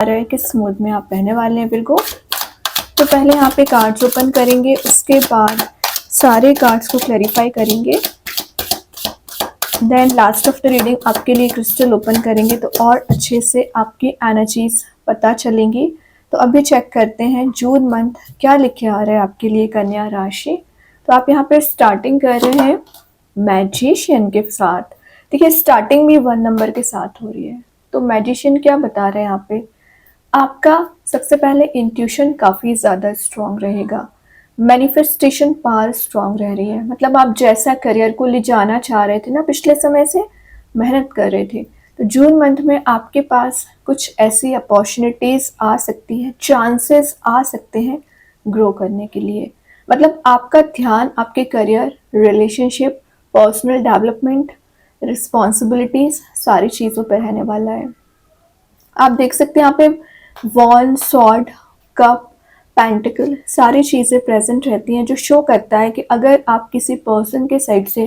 रहा है किस मूड में आप रहने वाले हैं विर्गो। तो पहले यहाँ पे कार्ड्स ओपन करेंगे, उसके बाद सारे कार्ड्स को क्लैरिफाई करेंगे, then last of the reading आपके लिए क्रिस्टल ओपन करेंगे तो और अच्छे से आपकी एनर्जीज पता चलेंगी। तो अभी चेक करते हैं जून मंथ क्या लिखे आ रहा है आपके लिए कन्या राशि। तो आप यहाँ पे स्टार्टिंग कर रहे हैं मैजिशियन के साथ। देखिए स्टार्टिंग भी 1 नंबर के साथ हो रही है। तो मैजिशियन क्या बता रहे हैं यहाँ पे, आपका सबसे पहले इंट्यूशन काफ़ी ज़्यादा स्ट्रॉन्ग रहेगा, मैनिफेस्टेशन पावर स्ट्रॉन्ग रह रही है। मतलब आप जैसा करियर को ले जाना चाह रहे थे ना, पिछले समय से मेहनत कर रहे थे, तो जून मंथ में आपके पास कुछ ऐसी अपॉर्चुनिटीज़ आ सकती हैं, चांसेस आ सकते हैं ग्रो करने के लिए। मतलब आपका ध्यान आपके career, relationship, personal development, responsibilities सारी चीज़ों पर रहने वाला है। आप देख सकते हैं यहाँ पे वॉन, सॉर्ड, कप, पेंटिकल सारी चीज़ें प्रेजेंट रहती हैं, जो शो करता है कि अगर आप किसी पर्सन के साइड से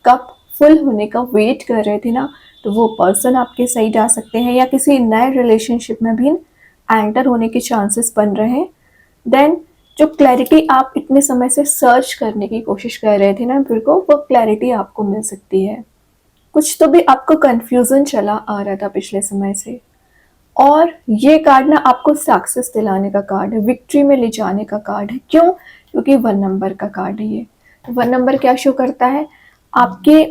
कप फुल होने का वेट कर रहे थे ना, तो वो पर्सन आपके साइड आ सकते हैं या किसी नए रिलेशनशिप में भी एंटर होने के चांसेस बन रहे हैं। देन जो क्लैरिटी आप इतने समय से सर्च करने की कोशिश कर रहे थे ना फिर को, वो क्लैरिटी आपको मिल सकती है। कुछ तो भी आपको कन्फ्यूज़न चला आ रहा था पिछले समय से, और ये कार्ड ना आपको सक्सेस दिलाने का कार्ड है, विक्ट्री में ले जाने का कार्ड है। क्यों? क्योंकि 1 नंबर का कार्ड है ये। तो 1 नंबर क्या शो करता है, आपके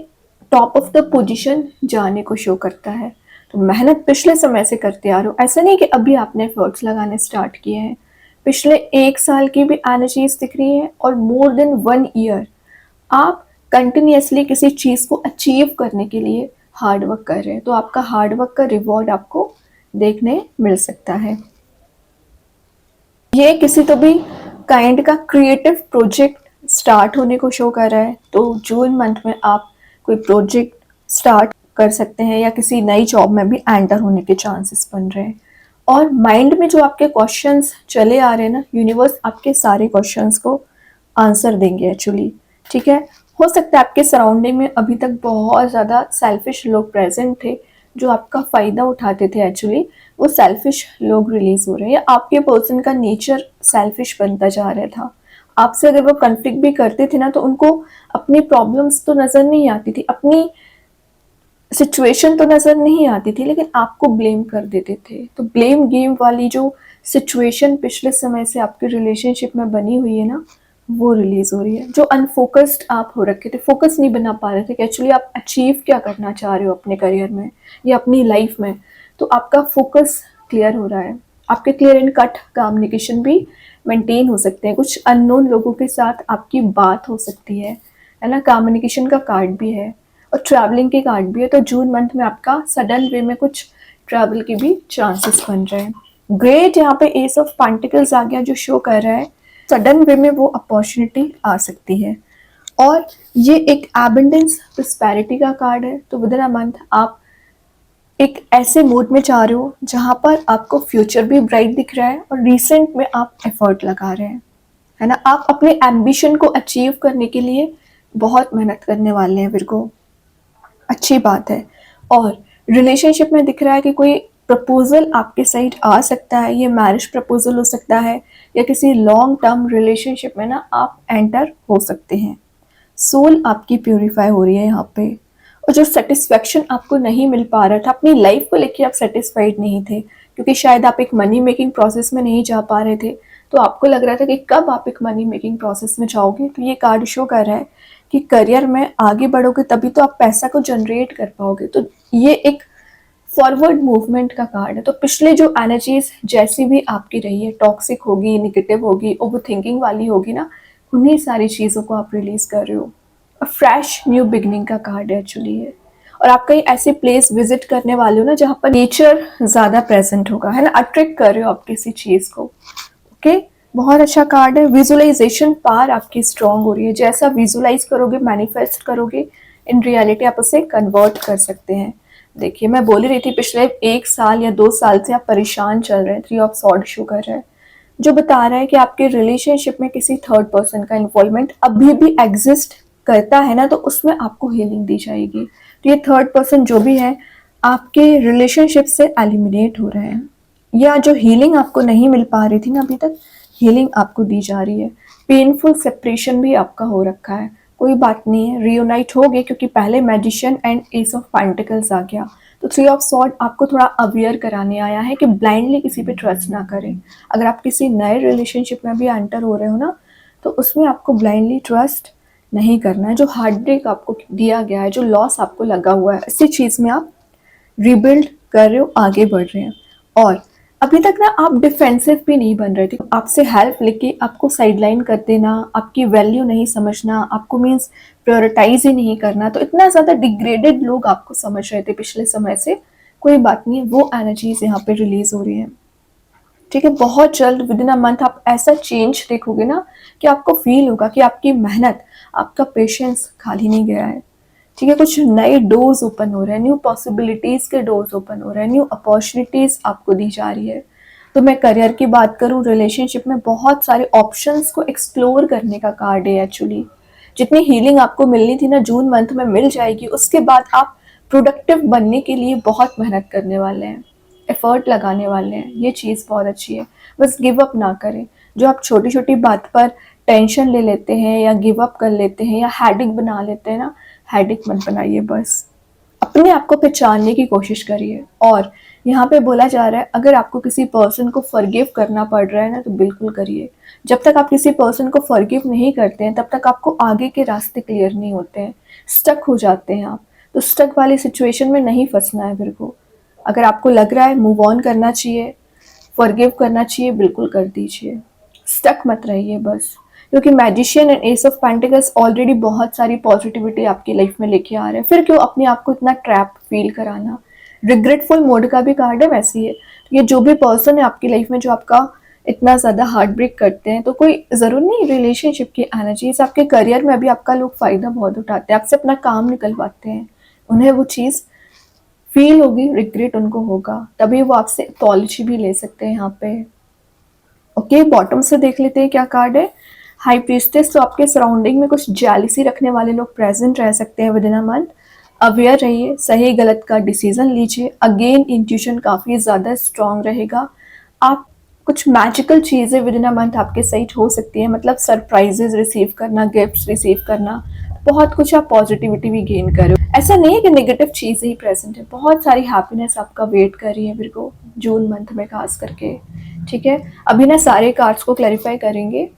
टॉप ऑफ द पोजीशन जाने को शो करता है। तो मेहनत पिछले समय से करते आ रहे हो, ऐसा नहीं कि अभी आपने एफर्ट्स लगाने स्टार्ट किए हैं। पिछले 1 साल की भी एनर्जीज दिख रही है, और मोर देन 1 ईयर आप कंटिन्यूसली किसी चीज़ को अचीव करने के लिए हार्ड वर्क कर रहे हैं। तो आपका हार्ड वर्क का रिवॉर्ड आपको देखने मिल सकता है। ये किसी तो भी काइंड का क्रिएटिव प्रोजेक्ट स्टार्ट होने को शो कर रहा है। तो जून मंथ में आप कोई प्रोजेक्ट स्टार्ट कर सकते हैं या किसी नई जॉब में भी एंटर होने के चांसेस बन रहे हैं। और माइंड में जो आपके क्वेश्चंस चले आ रहे हैं ना, यूनिवर्स आपके सारे क्वेश्चंस को आंसर देंगे एक्चुअली। ठीक है, हो सकता है आपके सराउंडिंग में अभी तक बहुत ज़्यादा सेल्फिश लोग प्रेजेंट थे जो आपका फ़ायदा उठाते थे, एक्चुअली वो सेल्फिश लोग रिलीज हो रहे हैं, या आपके पर्सन का नेचर सेल्फिश बनता जा रहा था। आपसे अगर वो कन्फ्लिक्ट भी करते थे ना, तो उनको अपनी प्रॉब्लम्स तो नज़र नहीं आती थी, अपनी सिचुएशन तो नज़र नहीं आती थी, लेकिन आपको ब्लेम कर देते थे। तो ब्लेम गेम वाली जो सिचुएशन पिछले समय से आपके रिलेशनशिप में बनी हुई है ना, वो रिलीज हो रही है। जो अनफोकस्ड आप हो रखे थे, फोकस नहीं बना पा रहे थे कि एक्चुअली आप अचीव क्या करना चाह रहे हो अपने करियर में या अपनी लाइफ में, तो आपका फोकस क्लियर हो रहा है। आपके क्लियर एंड कट कम्युनिकेशन भी मेंटेन हो सकते हैं। कुछ अननोन लोगों के साथ आपकी बात हो सकती है ना। कम्युनिकेशन का कार्ड भी है और ट्रैवलिंग के कार्ड भी है। तो जून मंथ में आपका सडन वे में कुछ ट्रैवल के भी चांसेस बन रहे हैं। ग्रेट, यहाँ पे एस ऑफ पेंटिकल्स आ गया, जो शो कर रहा है सडन वे में वो अपॉर्चुनिटी आ सकती है। और ये एक एबंडेंस प्रॉस्पेरिटी का कार्ड है। तो विद इन अ मंथ आप एक ऐसे मूड में जा रहे हो जहाँ पर आपको फ्यूचर भी ब्राइट दिख रहा है और रिसेंट में आप एफर्ट लगा रहे हैं, है ना। आप अपने एम्बिशन को अचीव करने के लिए बहुत मेहनत करने वाले हैं विर्गो, अच्छी बात है। और रिलेशनशिप में दिख रहा है कि कोई प्रपोजल आपके साइड आ सकता है। ये मैरिज प्रपोजल हो सकता है या किसी लॉन्ग टर्म रिलेशनशिप में ना आप एंटर हो सकते हैं। सोल आपकी प्यूरिफाई हो रही है यहाँ पे। और जो सेटिस्फेक्शन आपको नहीं मिल पा रहा था, अपनी लाइफ को लेके आप सेटिस्फाइड नहीं थे, क्योंकि शायद आप एक मनी मेकिंग प्रोसेस में नहीं जा पा रहे थे, तो आपको लग रहा था कि कब आप एक मनी मेकिंग प्रोसेस में जाओगे। तो ये कार्ड शो कर रहा है कि करियर में आगे बढ़ोगे तभी तो आप पैसा को जनरेट कर पाओगे। तो ये एक फॉरवर्ड मूवमेंट का कार्ड है। तो पिछले जो एनर्जीज जैसी भी आपकी रही है, टॉक्सिक होगी, निगेटिव होगी, ओवर थिंकिंग वाली होगी ना, उन्हीं सारी चीज़ों को आप रिलीज कर रहे हो। फ्रेश न्यू बिगनिंग का कार्ड है एक्चुअली है। और आप कहीं ऐसे प्लेस विजिट करने वाले हो ना जहाँ पर नेचर ज़्यादा प्रेजेंट होगा, है ना, अट्रैक्ट कर रहे हो आप किसी चीज़ को। ओके, बहुत अच्छा कार्ड है। विजुअलाइजेशन पावर आपकी स्ट्रांग हो रही है। जैसा विजुअलाइज करोगे, मैनिफेस्ट करोगे, इन रियलिटी आप उसे कन्वर्ट कर सकते हैं। देखिए मैं बोल ही रही थी, पिछले 1 साल या 2 साल से आप परेशान चल रहे हैं। 3 ऑफ सॉर्ड शो कर रहा है, जो बता रहा है कि आपके रिलेशनशिप में किसी थर्ड पर्सन का इन्वॉल्वमेंट अभी भी एग्जिस्ट करता है ना, तो उसमें आपको हीलिंग दी जाएगी। तो ये थर्ड पर्सन जो भी है आपके रिलेशनशिप से एलिमिनेट हो रहे हैं। या जो हीलिंग आपको नहीं मिल पा रही थी ना अभी तक, हीलिंग आपको दी जा रही है। पेनफुल सेपरेशन भी आपका हो रखा है, कोई बात नहीं है, रियूनाइट हो गए, क्योंकि पहले magician and ace of pentacles आ गया। तो थ्री ऑफ सॉर्ड आपको थोड़ा अवेयर कराने आया है कि ब्लाइंडली किसी पे ट्रस्ट ना करें। अगर आप किसी नए रिलेशनशिप में भी एंटर हो रहे हो ना, तो उसमें आपको ब्लाइंडली ट्रस्ट नहीं करना है। जो हार्ट ब्रेक आपको दिया गया है, जो लॉस आपको लगा हुआ है, इसी चीज़ में आप रिबिल्ड कर रहे हो, आगे बढ़ रहे हैं। और अभी तक ना आप डिफेंसिव भी नहीं बन रहे थे, आपसे हेल्प लेके आपको साइडलाइन कर देना, आपकी वैल्यू नहीं समझना, आपको मीन्स प्रायोरिटाइज ही नहीं करना, तो इतना ज़्यादा डिग्रेडेड लोग आपको समझ रहे थे पिछले समय से। कोई बात नहीं है, वो एनर्जीज यहाँ पे रिलीज हो रही है। ठीक है, बहुत जल्द विद इन अ मंथ आप ऐसा चेंज देखोगे ना कि आपको फील होगा कि आपकी मेहनत, आपका पेशेंस खाली नहीं गया है। ठीक है, कुछ नए डोर्स ओपन हो रहे हैं, न्यू पॉसिबिलिटीज के डोर्स ओपन हो रहे हैं, न्यू अपॉर्चुनिटीज आपको दी जा रही है। तो मैं करियर की बात करूं, रिलेशनशिप में बहुत सारे ऑप्शंस को एक्सप्लोर करने का कार्ड है एक्चुअली। जितनी हीलिंग आपको मिलनी थी ना जून मंथ में मिल जाएगी, उसके बाद आप प्रोडक्टिव बनने के लिए बहुत मेहनत करने वाले हैं, एफर्ट लगाने वाले हैं, ये चीज़ बहुत अच्छी है। बस गिव अप ना करें। जो आप छोटी छोटी बात पर टेंशन ले लेते हैं या गिव अप कर लेते हैं या हेडिक बना लेते हैं ना, हेडिक मत बनाइए, बस अपने आप को पहचानने की कोशिश करिए। और यहाँ पे बोला जा रहा है, अगर आपको किसी पर्सन को फॉरगिव करना पड़ रहा है ना, तो बिल्कुल करिए। जब तक आप किसी पर्सन को फॉरगिव नहीं करते हैं, तब तक आपको आगे के रास्ते क्लियर नहीं होते हैं, स्टक हो जाते हैं आप। तो स्टक वाली सिचुएशन में नहीं फंसना है फिर को। अगर आपको लग रहा है मूव ऑन करना चाहिए, फॉरगिव करना चाहिए, बिल्कुल कर दीजिए, स्टक मत रहिए बस। क्योंकि magician and ace of pentacles already बहुत सारी पॉजिटिविटी आपकी लाइफ में लेके आ रहे हैं, फिर क्यों अपने आप को इतना ट्रैप फील कराना। रिग्रेटफुल मोड का भी कार्ड है वैसे ही है। ये जो भी पर्सन है आपकी लाइफ में जो आपका इतना ज़्यादा हार्ट ब्रेक करते हैं, तो कोई ज़रूर नहीं रिलेशनशिप की एनर्जीज, आपके करियर में भी आपका लोग फ़ायदा बहुत उठाते हैं, आपसे अपना काम निकलवाते हैं, उन्हें वो चीज़ फील होगी, रिग्रेट उनको होगा, तभी वो आपसे अपॉलजी भी ले सकते हैं यहाँ पे। ओके, बॉटम से देख लेते हैं क्या कार्ड है। High priestess. तो आपके सराउंडिंग में कुछ जेलिसी रखने वाले लोग प्रेजेंट रह सकते हैं with in a month. Aware रहिए, सही गलत का डिसीजन लीजिए। अगेन इंट्यूशन काफ़ी ज़्यादा स्ट्रांग रहेगा। आप कुछ मैजिकल चीज़ें विद इन अ मंथ आपके साइड हो सकती है, मतलब सरप्राइजेज रिसीव करना, गिफ्ट्स रिसीव करना, बहुत कुछ आप पॉजिटिविटी भी गेन करो। ऐसा नहीं है कि नेगेटिव चीज़ें ही प्रेजेंट है, बहुत सारी हैप्पीनेस आपका वेट कर रही है मेरे को जून मंथ में खास करके। ठीक है, अभी ना सारे कार्ड्स को क्लैरिफाई करेंगे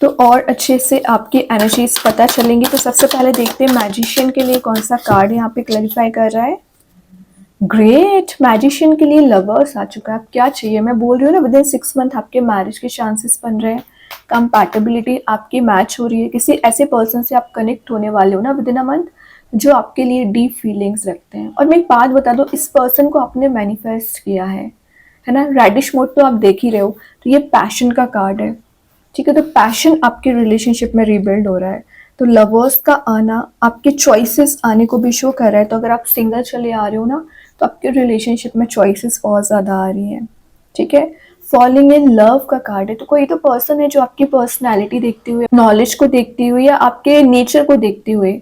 तो और अच्छे से आपकी एनर्जीज पता चलेंगी। तो सबसे पहले देखते हैं मैजिशियन के लिए कौन सा कार्ड यहाँ पे क्लैरिफाई कर रहा है। ग्रेट, मैजिशियन के लिए लवर्स आ चुका है। आप क्या चाहिए, मैं बोल रही हूँ ना, विद इन 6 मंथ आपके मैरिज के चांसेस बन रहे हैं, कंपैटिबिलिटी आपकी मैच हो रही है। किसी ऐसे पर्सन से आप कनेक्ट होने वाले हो ना विद इन अ मंथ, जो आपके लिए डीप फीलिंग्स रखते हैं। और मैं एक बात बता दूँ, इस पर्सन को आपने मैनिफेस्ट किया है ना। रेडिश मोड तो आप देख ही रहे हो, तो ये पैशन का कार्ड है। ठीक है, तो पैशन आपके रिलेशनशिप में रीबिल्ड हो रहा है। तो लवर्स का आना आपके चॉइसेस आने को भी शो कर रहा है। तो अगर आप सिंगल चले आ रहे हो ना, तो आपके रिलेशनशिप में चॉइसेस बहुत ज़्यादा आ रही हैं। ठीक है, फॉलिंग इन लव का कार्ड है। तो कोई तो पर्सन है जो आपकी पर्सनैलिटी देखते हुए, नॉलेज को देखते हुए या आपके नेचर को देखते हुए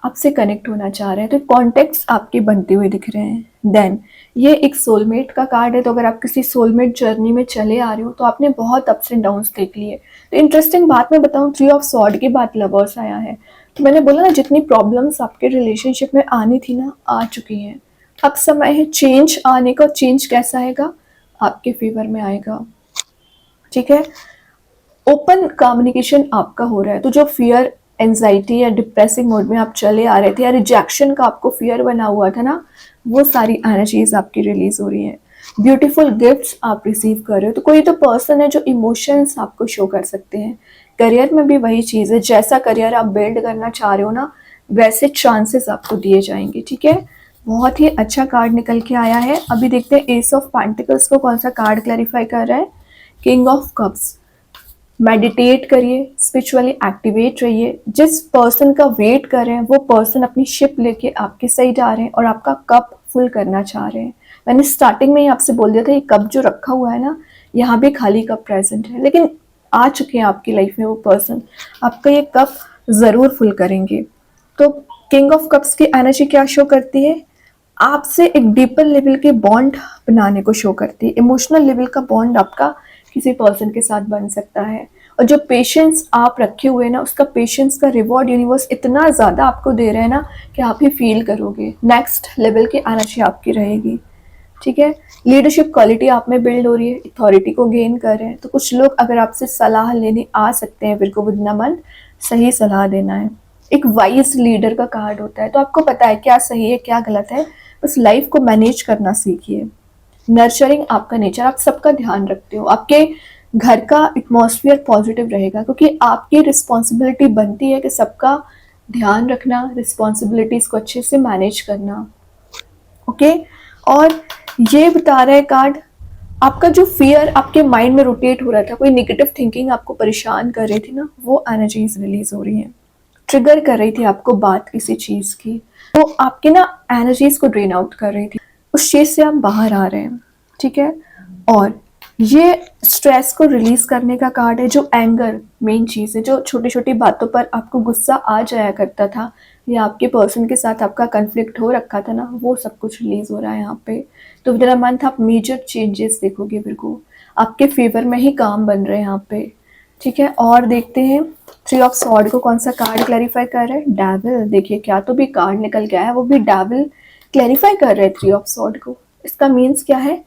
आपसे कनेक्ट होना चाह रहे हैं। तो कॉन्टेक्ट्स आपके बनते हुए दिख रहे हैं। देन ये एक सोलमेट का कार्ड है। तो अगर आप किसी सोलमेट जर्नी में चले आ रहे हो, तो आपने बहुत अप्स एंड डाउन्स देख लिए। तो इंटरेस्टिंग बात मैं बताऊं, 3 ऑफ सॉर्ड के बाद लवर्स आया है। तो मैंने बोला ना, जितनी प्रॉब्लम्स आपके रिलेशनशिप में आनी थी ना, आ चुकी हैं। अब समय है चेंज आने का। चेंज कैसा आएगा, आपके फेवर में आएगा। ठीक है, ओपन कम्युनिकेशन आपका हो रहा है। तो जो फियर, एंजाइटी या डिप्रेसिंग मोड में आप चले आ रहे थे, या रिजेक्शन का आपको फियर बना हुआ था ना, वो सारी एनर्जीज आपकी रिलीज हो रही हैं। ब्यूटीफुल गिफ्ट्स आप रिसीव कर रहे हो। तो कोई तो पर्सन है जो इमोशंस आपको शो कर सकते हैं। करियर में भी वही चीज़ है, जैसा करियर आप बिल्ड करना चाह रहे हो ना, वैसे चांसेस आपको दिए जाएंगे। ठीक है, बहुत ही अच्छा कार्ड निकल के आया है। अभी देखते हैं एस ऑफ पेंटिकल्स को कौन सा कार्ड क्लैरिफाई कर रहा है। King of cups. मेडिटेट करिए, स्पिरिचुअली एक्टिवेट रहिए। जिस पर्सन का वेट कर रहे हैं, वो पर्सन अपनी शिप लेके आपके साइड आ रहे हैं और आपका कप फुल करना चाह रहे हैं। मैंने स्टार्टिंग में ही आपसे बोल दिया था, ये कप जो रखा हुआ है ना, यहाँ भी खाली कप प्रेजेंट है, लेकिन आ चुके हैं आपकी लाइफ में वो पर्सन, आपका ये कप ज़रूर फुल करेंगे। तो किंग ऑफ कप्स की एनर्जी क्या शो करती है, आपसे एक डीपर लेवल के बॉन्ड बनाने को शो करती है। इमोशनल लेवल का बॉन्ड आपका किसी पर्सन के साथ बन सकता है, और जो पेशेंस आप रखे हुए ना, उसका पेशेंस का रिवॉर्ड यूनिवर्स इतना ज़्यादा आपको दे रहा है ना कि आप ही फील करोगे, नेक्स्ट लेवल की एनर्जी आपकी रहेगी। ठीक है, लीडरशिप क्वालिटी आप में बिल्ड हो रही है, अथॉरिटी को गेन कर रहे हैं। तो कुछ लोग अगर आपसे सलाह लेने आ सकते हैं, बिल्कुल विद इन अ मंथ सही सलाह देना है। एक वाइज लीडर का कार्ड होता है, तो आपको पता है क्या सही है क्या गलत है, बस लाइफ को मैनेज करना सीखिए। नर्चरिंग आपका नेचर, आप सबका ध्यान रखते हो, आपके घर का एटमॉस्फेयर पॉजिटिव रहेगा, क्योंकि आपकी रिस्पॉन्सिबिलिटी बनती है कि सबका ध्यान रखना, रिस्पॉन्सिबिलिटीज को अच्छे से मैनेज करना। ओके, और ये बता रहा है कार्ड, आपका जो फियर आपके माइंड में रोटेट हो रहा था, कोई नेगेटिव थिंकिंग आपको परेशान कर रही थी ना, वो एनर्जीज रिलीज हो रही हैं, ट्रिगर कर रही थी आपको बात किसी चीज की, वो आपके ना एनर्जीज को ड्रेन आउट कर रही थी, उस चीज से आप बाहर आ रहे हैं। ठीक है, और ये स्ट्रेस को रिलीज करने का कार्ड है, जो एंगर मेन चीज है, जो छोटी छोटी बातों पर आपको गुस्सा आ जाया करता था, या आपके पर्सन के साथ आपका कन्फ्लिक्ट हो रखा था ना, वो सब कुछ रिलीज हो रहा है यहाँ पे। तो विद इन अ मंथ आप मेजर चेंजेस देखोगे, बिल्कुल आपके फेवर में ही काम बन रहे हैं यहाँ पे। ठीक है, और देखते हैं 3 ऑफ सॉर्ड को कौन सा कार्ड क्लैरिफाई कर रहा है। डेविल, देखिए क्या तो भी कार्ड निकल के आया है, वो भी डेविल क्लैरिफाई कर रहे हैं 3 ऑफ सॉर्ड को। इसका मीन्स क्या है,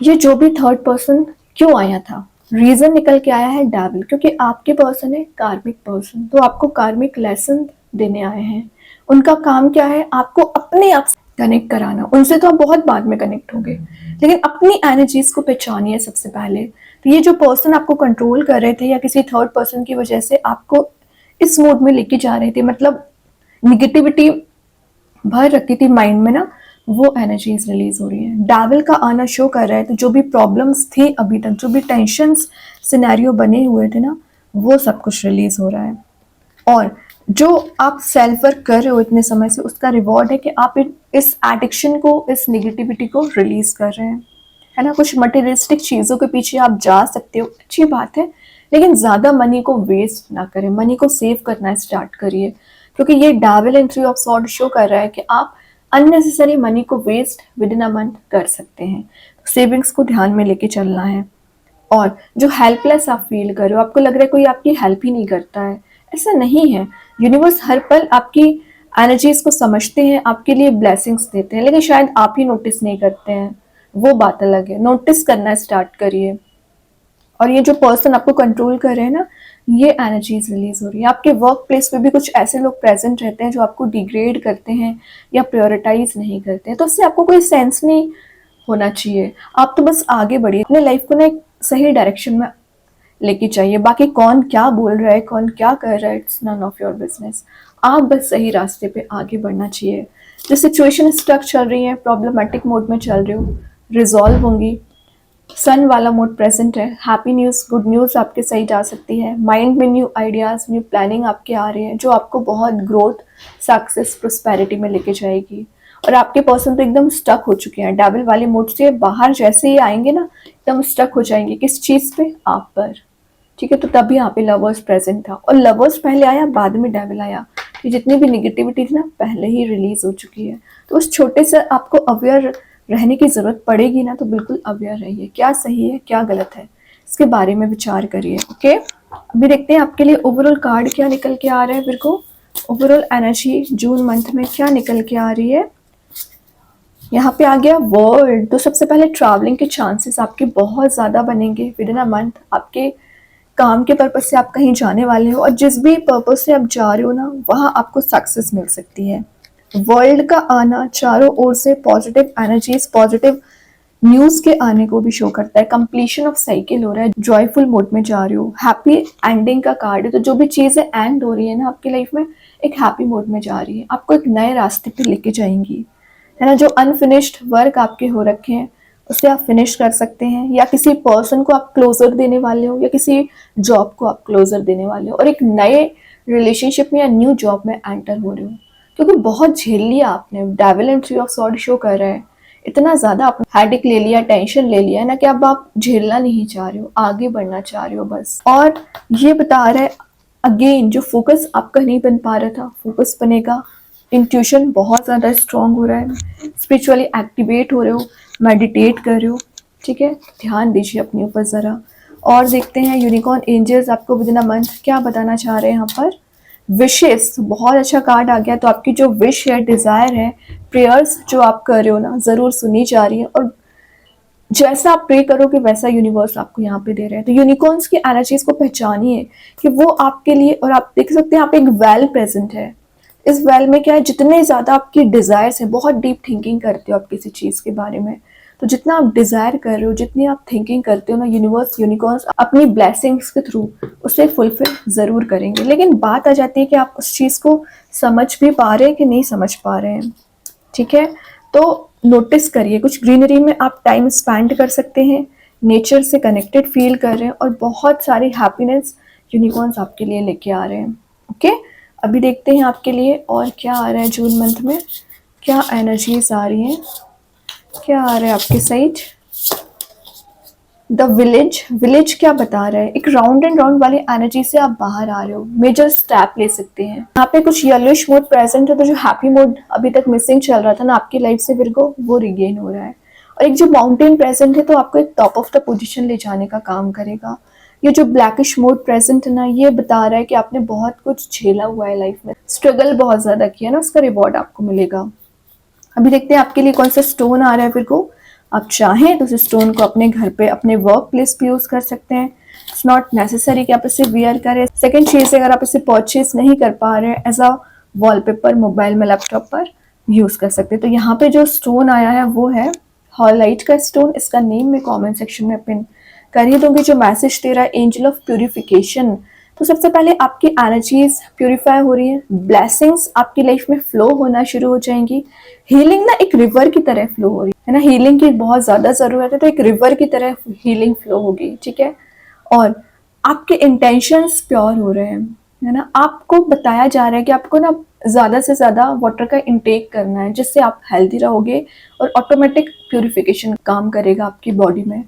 ये जो भी थर्ड पर्सन क्यों आया था, रीजन निकल के आया है डेविल, क्योंकि आपके पर्सन है कार्मिक पर्सन, तो आपको कार्मिक लेसन देने आए हैं। उनका काम क्या है, आपको अपने आप से कनेक्ट कराना। उनसे तो आप बहुत बाद में कनेक्ट होंगे, लेकिन अपनी एनर्जीज को पहचानिए सबसे पहले। तो ये जो पर्सन आपको कंट्रोल कर रहे थे, या किसी थर्ड पर्सन की वजह से आपको इस मोड में लेके जा रहे थे, मतलब निगेटिविटी भर रखी थी माइंड में ना, वो एनर्जीज रिलीज हो रही है। डेविल का आना शो कर रहा है, तो जो भी प्रॉब्लम्स थी अभी तक, जो भी टेंशन्स सिनेरियो बने हुए थे ना, वो सब कुछ रिलीज हो रहा है। और जो आप सेल्फ वर्क कर रहे हो इतने समय से, उसका रिवॉर्ड है कि आप इस एडिक्शन को, इस निगेटिविटी को रिलीज कर रहे हैं, है ना। कुछ मटेरियलिस्टिक चीज़ों के पीछे आप जा सकते हो, अच्छी बात है, लेकिन ज़्यादा मनी को वेस्ट ना करें, मनी को सेव करना स्टार्ट करिए, क्योंकि ये devil and 3 of sword show कर रहा है कि आप अननेसेसरी मनी को waste within a month कर सकते हैं। तो सेविंग्स को ध्यान में लेके चलना है। और जो हेल्पलेस आप फील कर रहे हो, आपको लग रहा है कोई आपकी हेल्प ही नहीं करता है, ऐसा नहीं है। यूनिवर्स हर पल आपकी एनर्जीज को समझते हैं, आपके लिए ब्लेसिंग्स देते हैं, लेकिन शायद आप ही नोटिस नहीं करते हैं, वो बात अलग है। नोटिस करना स्टार्ट करिए। और ये जो पर्सन आपको कंट्रोल कर रहे हैं ना, ये एनर्जीज रिलीज हो रही है। आपके वर्क प्लेस पे भी कुछ ऐसे लोग प्रेजेंट रहते हैं जो आपको डिग्रेड करते हैं या प्रायोरिटाइज नहीं करते हैं, तो उससे आपको कोई सेंस नहीं होना चाहिए। आप तो बस आगे बढ़िए, अपने लाइफ को ना एक सही डायरेक्शन में लेके चाहिए। बाकी कौन क्या बोल रहा है, कौन क्या कर रहा है, it's none of your business. आप बस सही रास्ते पे आगे बढ़ना चाहिए। जो सिचुएशन स्टक चल रही है, प्रॉब्लमेटिक मोड में चल रहे हो, रिजॉल्व होंगी। सन वाला मोड प्रेजेंट है। हैप्पी न्यूज़, गुड न्यूज़ आपके सही जा सकती है। माइंड में न्यू आइडियाज़, न्यू प्लानिंग आपके आ रहे हैं, जो आपको बहुत ग्रोथ, सक्सेस, प्रोस्पेरिटी में लेके जाएगी। और आपके पर्सन तो एकदम स्टक हो चुके हैं, डेविल वाले मोड से बाहर जैसे ही आएंगे ना, एकदम स्टक हो जाएंगे। किस चीज़ पे? आप पर। ठीक है, तो तभी यहाँ पे लवर्स प्रेजेंट था, और लवर्स पहले आया, बाद में डेविल आया। तो जितनी भी निगेटिविटी थी ना, पहले ही रिलीज हो चुकी है। तो उस छोटे से आपको अवेयर रहने की ज़रूरत पड़ेगी ना, तो बिल्कुल अवेयर रहिए, क्या सही है क्या गलत है, इसके बारे में विचार करिए। ओके, अभी देखते हैं आपके लिए ओवरऑल कार्ड क्या निकल के आ रहा है। फिर को ओवरऑल एनर्जी जून मंथ में क्या निकल के आ रही है। यहाँ पे आ गया वर्ल्ड। तो सबसे पहले ट्रैवलिंग के चांसेस आपके बहुत ज़्यादा बनेंगे विद इन अ मंथ। आपके काम के पर्पज से आप कहीं जाने वाले हो, और जिस भी पर्पज से आप जा रहे हो ना, वहाँ आपको सक्सेस मिल सकती है। वर्ल्ड का आना चारों ओर से पॉजिटिव एनर्जीज, पॉजिटिव न्यूज के आने को भी शो करता है। कंप्लीशन ऑफ साइकिल हो रहा है, जॉयफुल मोड में जा रहे हो, हैप्पी एंडिंग का कार्ड है। तो जो भी चीजें एंड हो रही है ना आपकी लाइफ में, एक हैप्पी मोड में जा रही है, आपको एक नए रास्ते पे लेके जाएंगी, है ना। जो अनफिनिश्ड वर्क आपके हो रखे हैं, उसे आप फिनिश कर सकते हैं, या किसी पर्सन को आप क्लोजर देने वाले हो, या किसी जॉब को आप क्लोजर देने वाले हो, और एक नए रिलेशनशिप में या न्यू जॉब में एंटर हो रहे हो, क्योंकि बहुत झेल लिया आपने। Devil and 3 of sword show कर रहा है, इतना ज्यादा आपने हेडेक ले लिया, टेंशन ले लिया है ना, कि अब आप झेलना नहीं चाह रहे हो, आगे बढ़ना चाह रहे हो बस। और ये बता रहा है अगेन, जो फोकस आपका नहीं बन पा रहा था, फोकस बनेगा। इंट्यूशन बहुत ज़्यादा स्ट्रांग हो रहा है, स्पिरिचुअली एक्टिवेट हो रहे हो, मेडिटेट कर रहे हो, ठीक है। ध्यान दीजिए अपने ऊपर ज़रा। और देखते हैं यूनिकॉर्न एंजल्स आपको विद इन अ मंथ क्या बताना चाह रहे हैं यहाँ पर। विशेस, बहुत अच्छा कार्ड आ गया। तो आपकी जो विश है, डिज़ायर है, प्रेयर्स जो आप कर रहे हो ना, ज़रूर सुनी जा रही है, और जैसा आप प्रे करोगे वैसा यूनिवर्स आपको यहाँ पे दे रहे हैं। तो यूनिकॉर्न्स की एनर्जीज को पहचानिए कि वो आपके लिए, और आप देख सकते हैं यहाँ पे एक वेल प्रेजेंट है। इस वेल में क्या है, जितने ज़्यादा आपकी डिज़ायर्स हैं, बहुत डीप थिंकिंग करते हो आप किसी चीज़ के बारे में, तो जितना आप डिज़ायर कर रहे हो, जितनी आप थिंकिंग करते हो ना, यूनिवर्स, यूनिकॉर्न्स अपनी ब्लेसिंग्स के थ्रू उसे फुलफिल ज़रूर करेंगे। लेकिन बात आ जाती है कि आप उस चीज़ को समझ भी पा रहे हैं कि नहीं समझ पा रहे हैं, ठीक है। तो नोटिस करिए, कुछ ग्रीनरी में आप टाइम स्पेंड कर सकते हैं, नेचर से कनेक्टेड फील कर रहे हैं, और बहुत सारी हैप्पीनेस यूनिकॉर्न्स आपके लिए लेके आ रहे हैं। ओके, अभी देखते हैं आपके लिए और क्या आ रहा है जून मंथ में, क्या एनर्जीज आ रही हैं, क्या आ रहा है आपके साइड। द विलेज, विलेज क्या बता रहा है, एक राउंड एंड राउंड वाली एनर्जी से आप बाहर आ रहे हो, मेजर स्टेप ले सकते हैं। यहाँ पे कुछ येलोइश मूड प्रेजेंट है, तो जो हैप्पी मूड अभी तक मिसिंग चल रहा था ना आपकी लाइफ से विर्गो, वो रिगेन हो रहा है। और एक जो माउंटेन प्रेजेंट है, तो आपको एक टॉप ऑफ द पोजीशन ले जाने का काम करेगा। ये जो ब्लैकिश मूड प्रेजेंट है ना, ये बता रहा है कि आपने बहुत कुछ झेला हुआ है लाइफ में, स्ट्रगल बहुत ज्यादा किया ना, उसका रिवॉर्ड आपको मिलेगा। अभी देखते हैं आपके लिए कौन सा स्टोन आ रहा है विर्गो। आप चाहें तो इस स्टोन को अपने घर पे, अपने वर्क प्लेस पे यूज कर सकते हैं। इट्स नॉट नेसेसरी कि आप इसे वियर करें। सेकंड चीज, अगर आप इसे परचेज नहीं कर पा रहे हैं, एज अ वॉलपेपर मोबाइल में, लैपटॉप पर यूज कर सकते हैं। तो यहाँ पे जो स्टोन आया है वो है हॉलाइट का स्टोन। इसका नेम मैं कॉमेंट सेक्शन में पिन कर ही दूंगी। जो मैसेज दे रहा है, एंजल ऑफ प्यूरिफिकेशन। तो सबसे पहले आपकी एनर्जीज प्यूरिफाई हो रही है, ब्लेसिंग्स आपकी लाइफ में फ्लो होना शुरू हो जाएंगी। हीलिंग ना एक रिवर की तरह फ्लो हो रही है ना, हीलिंग की बहुत ज्यादा जरूरत है, तो एक रिवर की तरह हीलिंग फ्लो होगी, ठीक है। और आपके इंटेंशंस प्योर हो रहे हैं, है ना। आपको बताया जा रहा है कि आपको ना ज्यादा से ज्यादा वाटर का इंटेक करना है, जिससे आप हेल्दी रहोगे, और ऑटोमेटिक प्यूरिफिकेशन काम करेगा आपकी बॉडी में,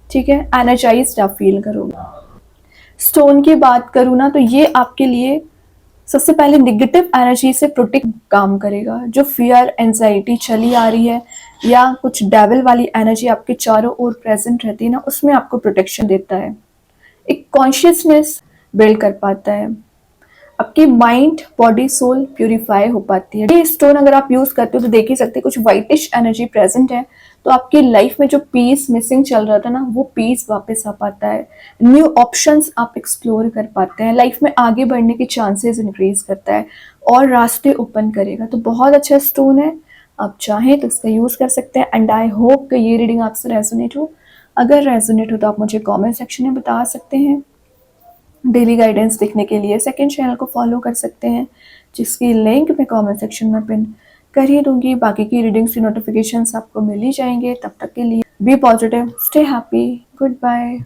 ठीक है। एनर्जाइज्ड आप फील करोगे। स्टोन की बात करूँ ना, तो ये आपके लिए सबसे पहले निगेटिव एनर्जी से प्रोटेक्ट काम करेगा। जो फियर, एंजाइटी चली आ रही है, या कुछ डेविल वाली एनर्जी आपके चारों ओर प्रेजेंट रहती है ना, उसमें आपको प्रोटेक्शन देता है, एक कॉन्शियसनेस बिल्ड कर पाता है, आपकी माइंड, बॉडी, सोल प्यूरिफाई हो पाती है। ये स्टोन अगर आप यूज करते हो तो देख ही सकते हैं, कुछ व्हाइटिश एनर्जी प्रेजेंट है, तो आपकी लाइफ में जो पीस मिसिंग चल रहा था ना, वो पीस वापस आ पाता है। न्यू ऑप्शंस आप एक्सप्लोर कर पाते हैं, लाइफ में आगे बढ़ने के चांसेस इंक्रीज करता है, और रास्ते ओपन करेगा। तो बहुत अच्छा स्टोन है, आप चाहें तो इसका यूज कर सकते हैं। एंड आई होप कि ये रीडिंग आपसे रेजोनेट हो। अगर रेजोनेट हो तो आप मुझे कॉमेंट सेक्शन में बता सकते हैं। डेली गाइडेंस देखने के लिए सेकंड चैनल को फॉलो कर सकते हैं, जिसकी लिंक मैं कमेंट सेक्शन में पिन कर ही दूंगी। बाकी की रीडिंग्स की नोटिफिकेशंस आपको मिल ही जाएंगे। तब तक के लिए be positive, stay happy, good bye.